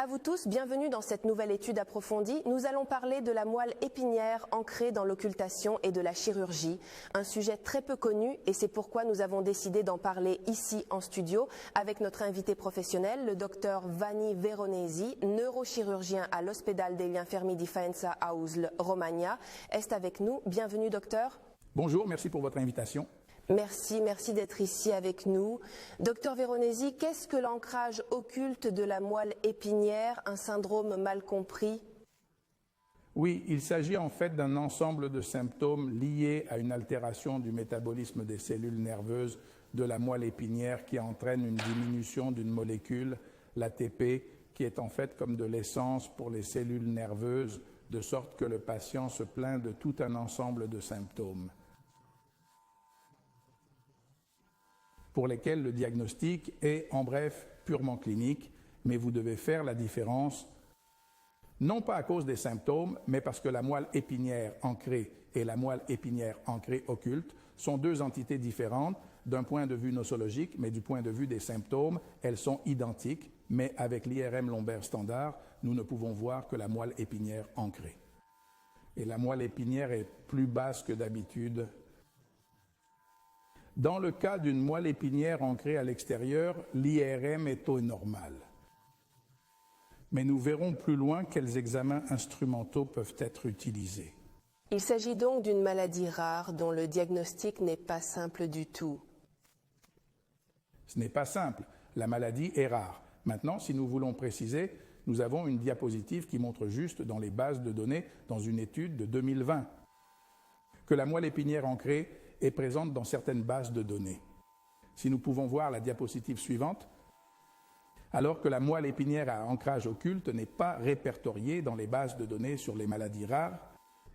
À vous tous, bienvenue dans cette nouvelle étude approfondie. Nous allons parler de la moelle épinière ancrée dans l'occultation et de la chirurgie, un sujet très peu connu et c'est pourquoi nous avons décidé d'en parler ici en studio avec notre invité professionnel, le docteur Vanni Veronesi, neurochirurgien à l'Ospedale degli Infermi di Faenza a Usl, Romagna, est avec nous. Bienvenue docteur. Bonjour, merci pour votre invitation. Merci d'être ici avec nous. Docteur Veronesi, qu'est-ce que l'ancrage occulte de la moelle épinière, un syndrome mal compris? Oui, il s'agit en fait d'un ensemble de symptômes liés à une altération du métabolisme des cellules nerveuses de la moelle épinière qui entraîne une diminution d'une molécule, l'ATP, qui est en fait comme de l'essence pour les cellules nerveuses, de sorte que le patient se plaint de tout un ensemble de symptômes, pour lesquels le diagnostic est, en bref, purement clinique, mais vous devez faire la différence, non pas à cause des symptômes, mais parce que la moelle épinière ancrée et la moelle épinière ancrée occulte sont deux entités différentes d'un point de vue nosologique, mais du point de vue des symptômes, elles sont identiques, mais avec l'IRM lombaire standard, nous ne pouvons voir que la moelle épinière ancrée. Et la moelle épinière est plus basse que d'habitude. Dans le cas d'une moelle épinière ancrée à l'extérieur, l'IRM est taux normal. Mais nous verrons plus loin quels examens instrumentaux peuvent être utilisés. Il s'agit donc d'une maladie rare dont le diagnostic n'est pas simple du tout. Ce n'est pas simple. La maladie est rare. Maintenant, si nous voulons préciser, nous avons une diapositive qui montre juste dans les bases de données, dans une étude de 2020, que la moelle épinière ancrée est présente dans certaines bases de données. Si nous pouvons voir la diapositive suivante, alors que la moelle épinière à ancrage occulte n'est pas répertoriée dans les bases de données sur les maladies rares,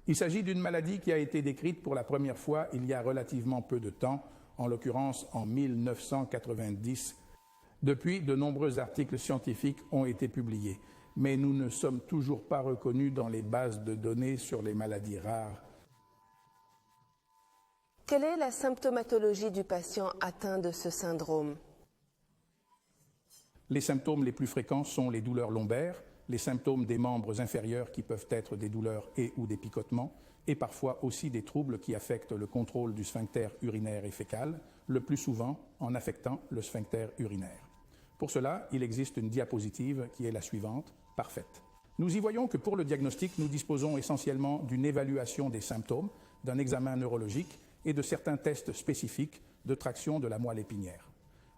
il s'agit d'une maladie qui a été décrite pour la première fois il y a relativement peu de temps, en l'occurrence en 1990. Depuis, de nombreux articles scientifiques ont été publiés, mais nous ne sommes toujours pas reconnus dans les bases de données sur les maladies rares. Quelle est la symptomatologie du patient atteint de ce syndrome? Les symptômes les plus fréquents sont les douleurs lombaires, les symptômes des membres inférieurs qui peuvent être des douleurs et ou des picotements, et parfois aussi des troubles qui affectent le contrôle du sphincter urinaire et fécal, le plus souvent en affectant le sphincter urinaire. Pour cela, il existe une diapositive qui est la suivante, parfaite. Nous y voyons que pour le diagnostic, nous disposons essentiellement d'une évaluation des symptômes, d'un examen neurologique et de certains tests spécifiques de traction de la moelle épinière.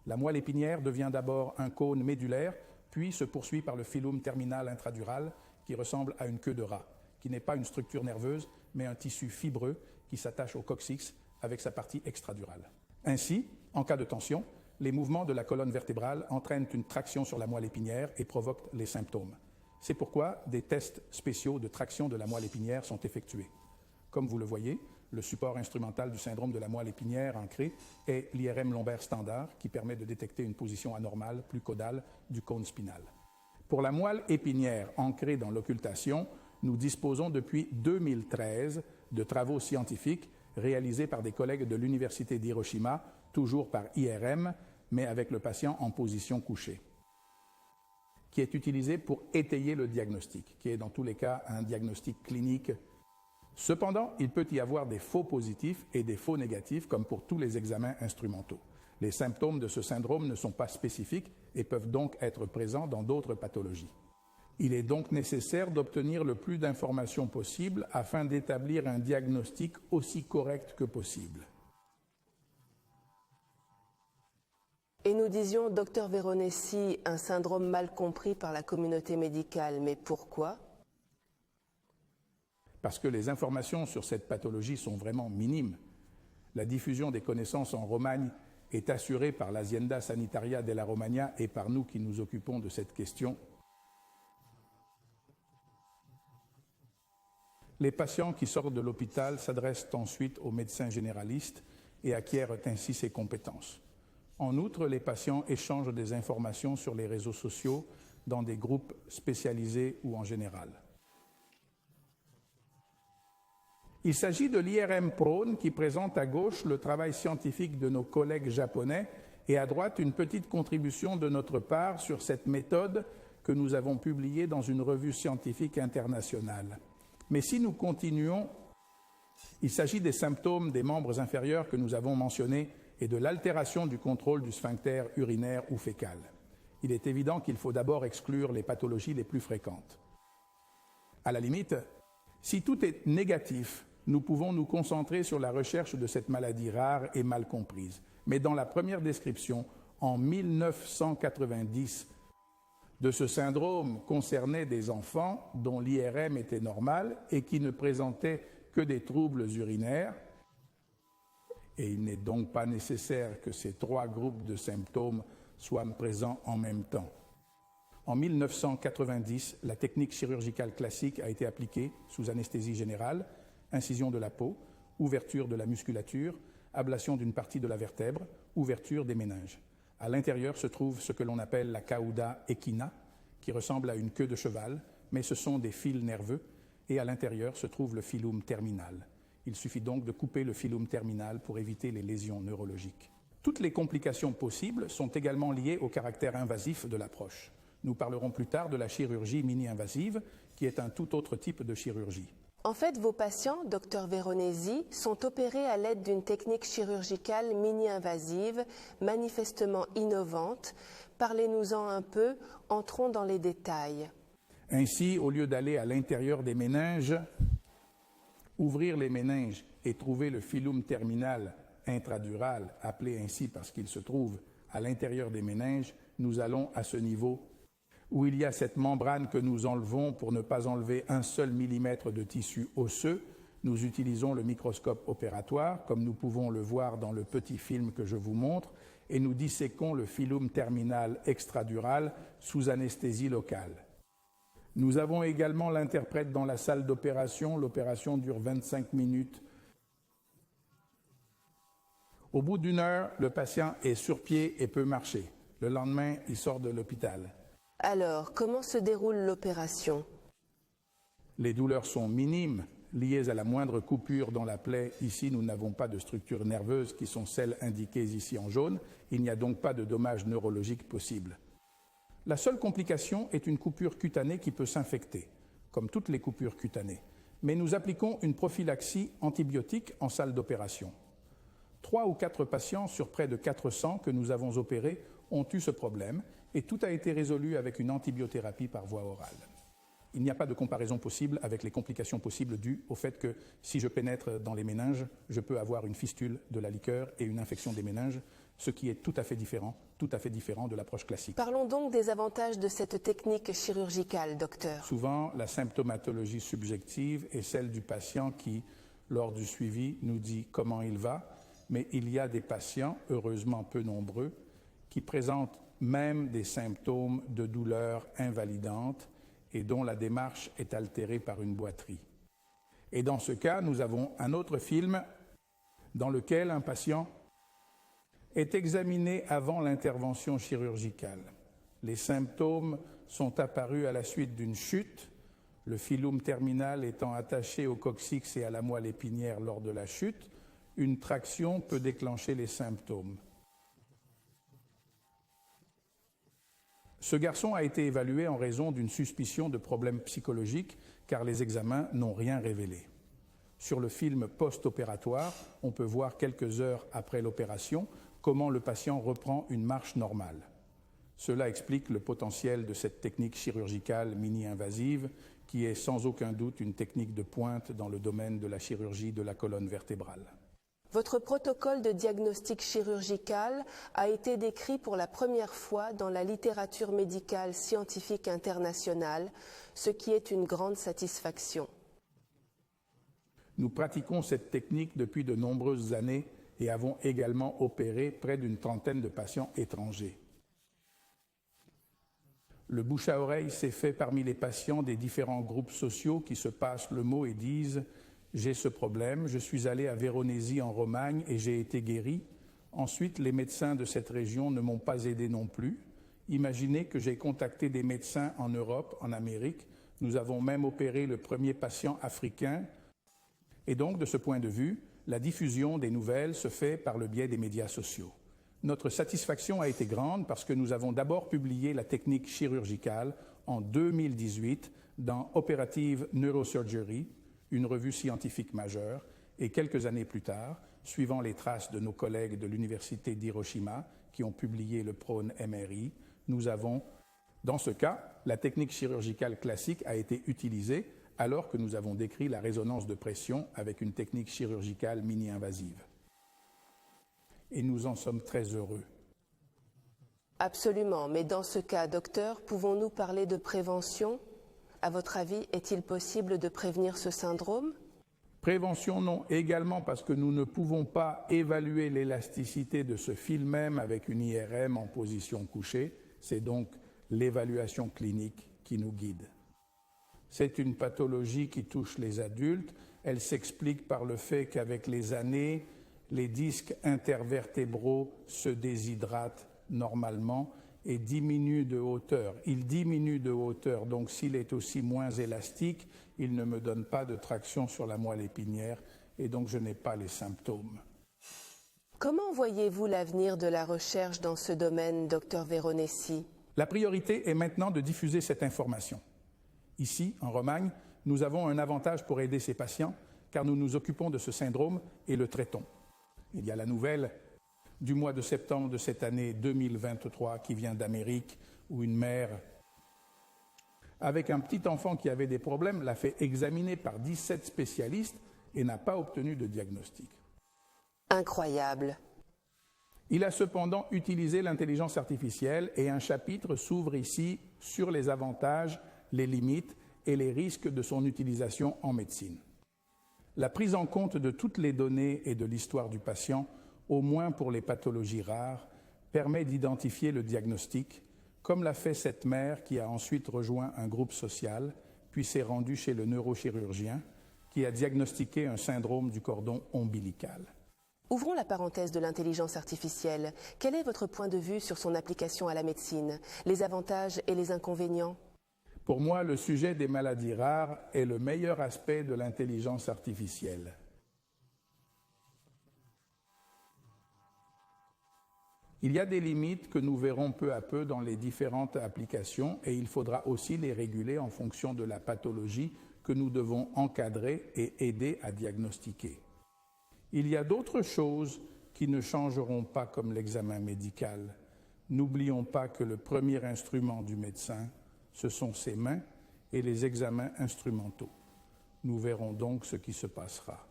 La moelle épinière devient d'abord un cône médulaire, puis se poursuit par le phylum terminal intradural qui ressemble à une queue de rat, qui n'est pas une structure nerveuse, mais un tissu fibreux qui s'attache au coccyx avec sa partie extradurale. Ainsi, en cas de tension, les mouvements de la colonne vertébrale entraînent une traction sur la moelle épinière et provoquent les symptômes. C'est pourquoi des tests spéciaux de traction de la moelle épinière sont effectués. Comme vous le voyez, le support instrumental du syndrome de la moelle épinière ancrée est l'IRM lombaire standard qui permet de détecter une position anormale plus caudale du cône spinal. Pour la moelle épinière ancrée dans l'occultation, nous disposons depuis 2013 de travaux scientifiques réalisés par des collègues de l'Université d'Hiroshima, toujours par IRM, mais avec le patient en position couchée, qui est utilisé pour étayer le diagnostic, qui est dans tous les cas un diagnostic clinique. Cependant, il peut y avoir des faux positifs et des faux négatifs, comme pour tous les examens instrumentaux. Les symptômes de ce syndrome ne sont pas spécifiques et peuvent donc être présents dans d'autres pathologies. Il est donc nécessaire d'obtenir le plus d'informations possible afin d'établir un diagnostic aussi correct que possible. Et nous disions, docteur Veronesi, un syndrome mal compris par la communauté médicale, mais pourquoi ? Parce que les informations sur cette pathologie sont vraiment minimes. La diffusion des connaissances en Romagne est assurée par l'Azienda Sanitaria della Romagna et par nous qui nous occupons de cette question. Les patients qui sortent de l'hôpital s'adressent ensuite aux médecins généralistes et acquièrent ainsi ces compétences. En outre, les patients échangent des informations sur les réseaux sociaux dans des groupes spécialisés ou en général. Il s'agit de l'IRM Prone qui présente à gauche le travail scientifique de nos collègues japonais et à droite une petite contribution de notre part sur cette méthode que nous avons publié dans une revue scientifique internationale. Mais si nous continuons, il s'agit des symptômes des membres inférieurs que nous avons mentionnés et de l'altération du contrôle du sphincter urinaire ou fécal. Il est évident qu'il faut d'abord exclure les pathologies les plus fréquentes. À la limite, si tout est négatif, nous pouvons nous concentrer sur la recherche de cette maladie rare et mal comprise. Mais dans la première description, en 1990, de ce syndrome concernait des enfants dont l'IRM était normal et qui ne présentaient que des troubles urinaires. Et il n'est donc pas nécessaire que ces trois groupes de symptômes soient présents en même temps. En 1990, la technique chirurgicale classique a été appliquée sous anesthésie générale, incision de la peau, ouverture de la musculature, ablation d'une partie de la vertèbre, ouverture des méninges. À l'intérieur se trouve ce que l'on appelle la cauda equina, qui ressemble à une queue de cheval, mais ce sont des fils nerveux, et à l'intérieur se trouve le filum terminal. Il suffit donc de couper le filum terminal pour éviter les lésions neurologiques. Toutes les complications possibles sont également liées au caractère invasif de l'approche. Nous parlerons plus tard de la chirurgie mini-invasive, qui est un tout autre type de chirurgie. En fait, vos patients, Dr Veronesi, sont opérés à l'aide d'une technique chirurgicale mini-invasive, manifestement innovante. Parlez-nous-en un peu, entrons dans les détails. Ainsi, au lieu d'aller à l'intérieur des méninges, ouvrir les méninges et trouver le filum terminal intradural, appelé ainsi parce qu'il se trouve à l'intérieur des méninges, nous allons à ce niveau où il y a cette membrane que nous enlevons pour ne pas enlever un seul millimètre de tissu osseux. Nous utilisons le microscope opératoire, comme nous pouvons le voir dans le petit film que je vous montre, et nous disséquons le filum terminal extradural sous anesthésie locale. Nous avons également l'interprète dans la salle d'opération. L'opération dure 25 minutes. Au bout d'une heure, le patient est sur pied et peut marcher. Le lendemain, il sort de l'hôpital. Alors, comment se déroule l'opération? Les douleurs sont minimes, liées à la moindre coupure dans la plaie. Ici, nous n'avons pas de structures nerveuses qui sont celles indiquées ici en jaune. Il n'y a donc pas de dommages neurologiques possibles. La seule complication est une coupure cutanée qui peut s'infecter, comme toutes les coupures cutanées. Mais nous appliquons une prophylaxie antibiotique en salle d'opération. 3 ou 4 patients sur près de 400 que nous avons opérés ont eu ce problème et tout a été résolu avec une antibiothérapie par voie orale. Il n'y a pas de comparaison possible avec les complications possibles dues au fait que si je pénètre dans les méninges, je peux avoir une fistule de la liqueur et une infection des méninges, ce qui est tout à fait différent de l'approche classique. Parlons donc des avantages de cette technique chirurgicale, docteur. Souvent, la symptomatologie subjective est celle du patient qui, lors du suivi, nous dit comment il va, mais il y a des patients, heureusement peu nombreux, qui présentent même des symptômes de douleur invalidante et dont la démarche est altérée par une boiterie. Et dans ce cas, nous avons un autre film dans lequel un patient est examiné avant l'intervention chirurgicale. Les symptômes sont apparus à la suite d'une chute, le filum terminal étant attaché au coccyx et à la moelle épinière lors de la chute. Une traction peut déclencher les symptômes. Ce garçon a été évalué en raison d'une suspicion de problèmes psychologiques car les examens n'ont rien révélé. Sur le film post-opératoire, on peut voir quelques heures après l'opération comment le patient reprend une marche normale. Cela explique le potentiel de cette technique chirurgicale mini-invasive qui est sans aucun doute une technique de pointe dans le domaine de la chirurgie de la colonne vertébrale. Votre protocole de diagnostic chirurgical a été décrit pour la première fois dans la littérature médicale scientifique internationale, ce qui est une grande satisfaction. Nous pratiquons cette technique depuis de nombreuses années et avons également opéré près d'une trentaine de patients étrangers. Le bouche à oreille s'est fait parmi les patients des différents groupes sociaux qui se passent le mot et disent « j'ai ce problème, je suis allé à Veronesi en Romagne et j'ai été guéri. Ensuite, les médecins de cette région ne m'ont pas aidé non plus. Imaginez que j'ai contacté des médecins en Europe, en Amérique. Nous avons même opéré le premier patient africain. Et donc, de ce point de vue, la diffusion des nouvelles se fait par le biais des médias sociaux. Notre satisfaction a été grande parce que nous avons d'abord publié la technique chirurgicale en 2018 dans Operative Neurosurgery, une revue scientifique majeure, et quelques années plus tard, suivant les traces de nos collègues de l'Université d'Hiroshima qui ont publié le prône MRI, nous avons, dans ce cas, la technique chirurgicale classique a été utilisée alors que nous avons décrit la résonance de pression avec une technique chirurgicale mini-invasive. Et nous en sommes très heureux. Absolument, mais dans ce cas, docteur, pouvons-nous parler de prévention? À votre avis, est-il possible de prévenir ce syndrome? Prévention, non. Également parce que nous ne pouvons pas évaluer l'élasticité de ce fil même avec une IRM en position couchée. C'est donc l'évaluation clinique qui nous guide. C'est une pathologie qui touche les adultes. Elle s'explique par le fait qu'avec les années, les disques intervertébraux se déshydratent normalement et diminuent de hauteur. Il diminue de hauteur, donc s'il est aussi moins élastique, il ne me donne pas de traction sur la moelle épinière et donc je n'ai pas les symptômes. Comment voyez-vous l'avenir de la recherche dans ce domaine, Dr Veronesi? La priorité est maintenant de diffuser cette information. Ici, en Romagne, nous avons un avantage pour aider ces patients car nous nous occupons de ce syndrome et le traitons. Il y a la nouvelle du mois de septembre de cette année 2023 qui vient d'Amérique où une mère avec un petit enfant qui avait des problèmes l'a fait examiner par 17 spécialistes et n'a pas obtenu de diagnostic. Incroyable. Il a cependant utilisé l'intelligence artificielle et un chapitre s'ouvre ici sur les avantages, les limites et les risques de son utilisation en médecine. La prise en compte de toutes les données et de l'histoire du patient, au moins pour les pathologies rares, permet d'identifier le diagnostic, comme l'a fait cette mère qui a ensuite rejoint un groupe social, puis s'est rendue chez le neurochirurgien, qui a diagnostiqué un syndrome du cordon ombilical. Ouvrons la parenthèse de l'intelligence artificielle. Quel est votre point de vue sur son application à la médecine, les avantages et les inconvénients? Pour moi, le sujet des maladies rares est le meilleur aspect de l'intelligence artificielle. Il y a des limites que nous verrons peu à peu dans les différentes applications et il faudra aussi les réguler en fonction de la pathologie que nous devons encadrer et aider à diagnostiquer. Il y a d'autres choses qui ne changeront pas comme l'examen médical. N'oublions pas que le premier instrument du médecin, ce sont ses mains et les examens instrumentaux. Nous verrons donc ce qui se passera.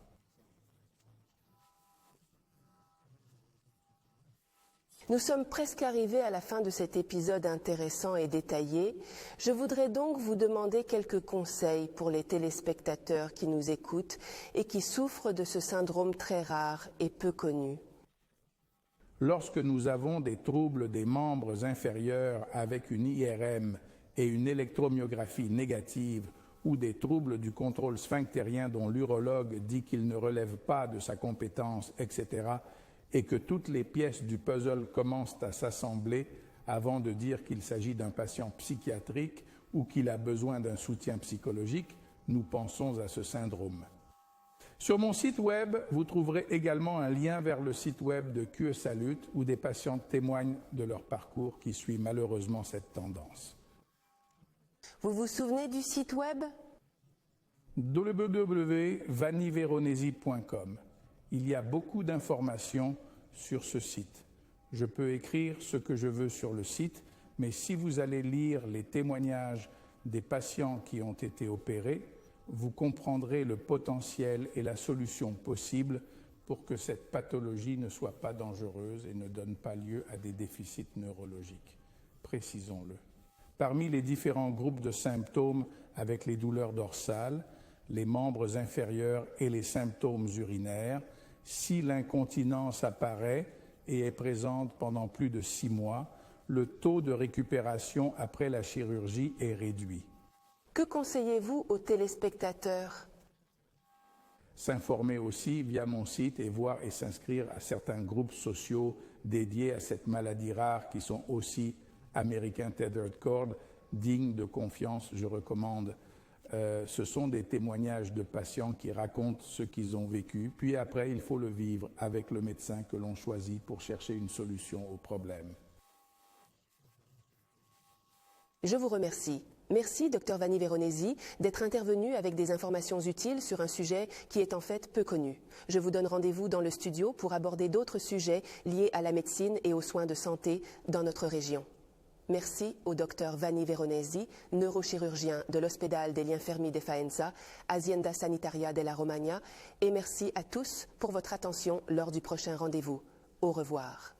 Nous sommes presque arrivés à la fin de cet épisode intéressant et détaillé. Je voudrais donc vous demander quelques conseils pour les téléspectateurs qui nous écoutent et qui souffrent de ce syndrome très rare et peu connu. Lorsque nous avons des troubles des membres inférieurs avec une IRM et une électromyographie négative ou des troubles du contrôle sphinctérien dont l'urologue dit qu'il ne relève pas de sa compétence, etc., et que toutes les pièces du puzzle commencent à s'assembler avant de dire qu'il s'agit d'un patient psychiatrique ou qu'il a besoin d'un soutien psychologique, nous pensons à ce syndrome. Sur mon site web, vous trouverez également un lien vers le site web de QE Salut où des patients témoignent de leur parcours qui suit malheureusement cette tendance. Vous vous souvenez du site web? www.vanniveronesi.com. Il y a beaucoup d'informations sur ce site. Je peux écrire ce que je veux sur le site, mais si vous allez lire les témoignages des patients qui ont été opérés, vous comprendrez le potentiel et la solution possible pour que cette pathologie ne soit pas dangereuse et ne donne pas lieu à des déficits neurologiques. Précisons-le. Parmi les différents groupes de symptômes avec les douleurs dorsales, les membres inférieurs et les symptômes urinaires, si l'incontinence apparaît et est présente pendant plus de 6 mois, le taux de récupération après la chirurgie est réduit. Que conseillez-vous aux téléspectateurs? S'informer aussi via mon site et voir et s'inscrire à certains groupes sociaux dédiés à cette maladie rare qui sont aussi American Tethered Cord, dignes de confiance, je recommande. Ce sont des témoignages de patients qui racontent ce qu'ils ont vécu, puis après il faut le vivre avec le médecin que l'on choisit pour chercher une solution au problème. Je vous remercie. Merci, Dr Vanni Veronesi, d'être intervenu avec des informations utiles sur un sujet qui est en fait peu connu. Je vous donne rendez-vous dans le studio pour aborder d'autres sujets liés à la médecine et aux soins de santé dans notre région. Merci au Dr Vanni Veronesi, neurochirurgien de l'Ospedale degli Infermi de Faenza, Azienda Sanitaria della Romagna, et merci à tous pour votre attention lors du prochain rendez-vous. Au revoir.